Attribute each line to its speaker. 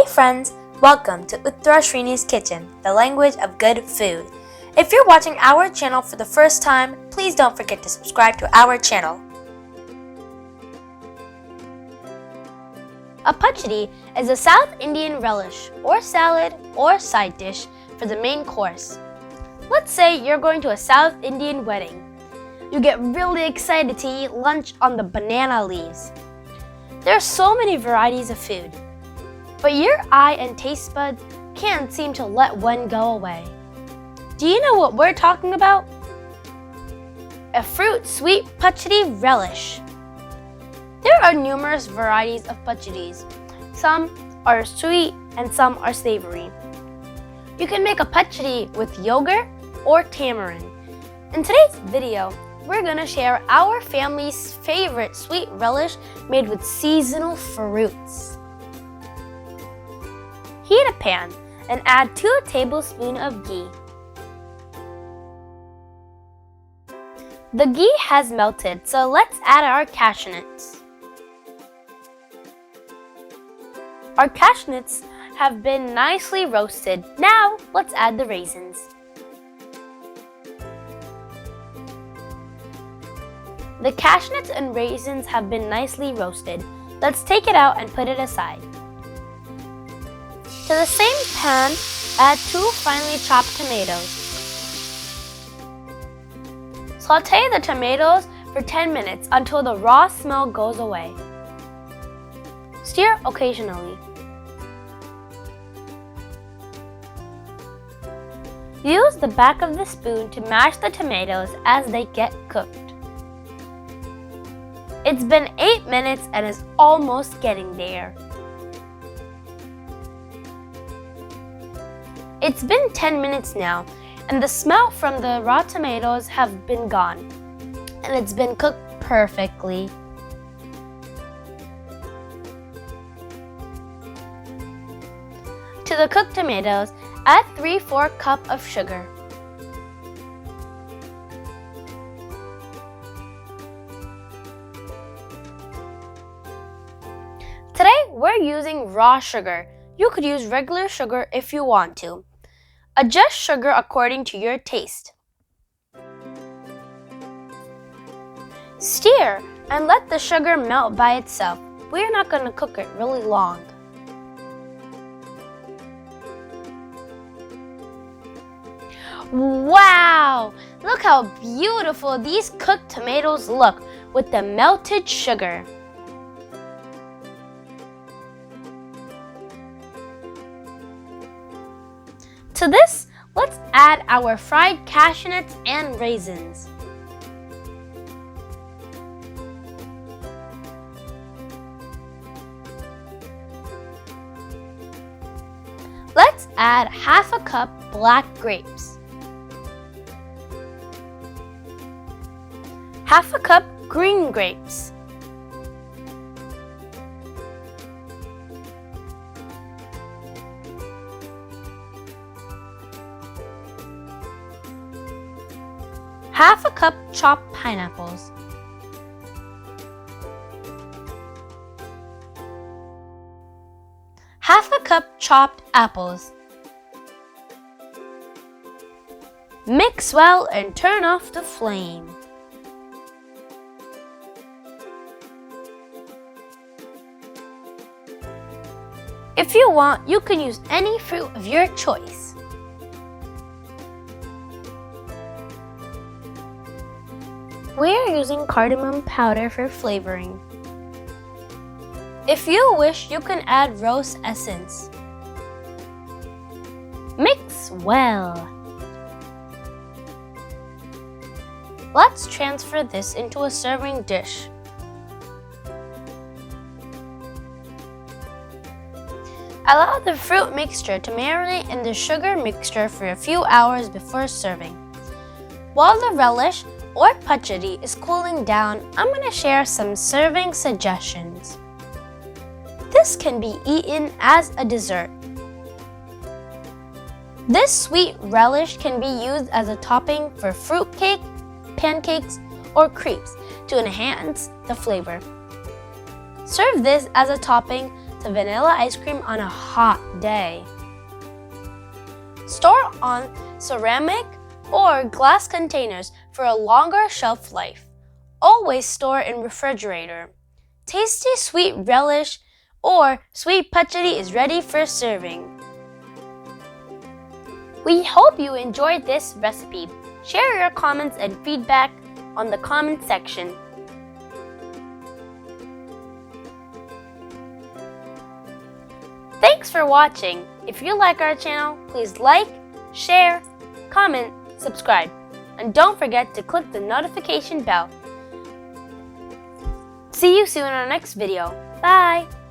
Speaker 1: friends, welcome to Uttara Srini's Kitchen, the language of good food. If you're watching our channel for the first time, please don't forget to subscribe to our channel. A pachadi is a South Indian relish or salad or side dish for the main course. Let's say you're going to a South Indian wedding. You get really excited to eat lunch on the banana leaves. There are so many varieties of food, but your eye and taste buds can't seem to let one go away. Do you know what we're talking about? A fruit sweet pachadi relish. There are numerous varieties of pachadis. Some are sweet and some are savory. You can make a pachadi with yogurt or tamarind. In today's video, we're going to share our family's favorite sweet relish made with seasonal fruits. Heat a pan and add 2 tablespoons of ghee. The ghee has melted, so let's add our cashew nuts. Our cashew nuts have been nicely roasted. Now, let's add the raisins. The cashew nuts and raisins have been nicely roasted. Let's take it out and put it aside. To the same pan, add 2 finely chopped tomatoes. Sauté the tomatoes for 10 minutes until the raw smell goes away. Stir occasionally. Use the back of the spoon to mash the tomatoes as they get cooked. It's been 8 minutes and is almost getting there. It's been 10 minutes now, and the smell from the raw tomatoes have been gone, and it's been cooked perfectly. To the cooked tomatoes, add 3/4 cups of sugar. Today, we're using raw sugar. You could use regular sugar if you want to. Adjust sugar according to your taste. Stir and let the sugar melt by itself. We're not going to cook it really long. Wow! Look how beautiful these cooked tomatoes look with the melted sugar. To this, let's add our fried cashew nuts and raisins. Let's add 1/2 cup black grapes. 1/2 cup green grapes. 1/2 cup chopped pineapples. 1/2 cup chopped apples. Mix well and turn off the flame. If you want, you can use any fruit of your choice. We're using cardamom powder for flavoring. If you wish, you can add rose essence. Mix well. Let's transfer this into a serving dish. Allow the fruit mixture to marinate in the sugar mixture for a few hours before serving. While the relish or pachadi is cooling down, I'm going to share some serving suggestions. This can be eaten as a dessert. This sweet relish can be used as a topping for fruit cake, pancakes, or crepes to enhance the flavor. Serve this as a topping to to vanilla ice cream on a hot day. Store on ceramic or glass containers for a longer shelf life. Always store in refrigerator. Tasty sweet relish or sweet pachadi is ready for serving. We hope you enjoyed this recipe. Share your comments and feedback on the comment section. Thanks for watching. If you like our channel, please like, share, comment, subscribe, and don't forget to click the notification bell. See you soon in our next video. Bye!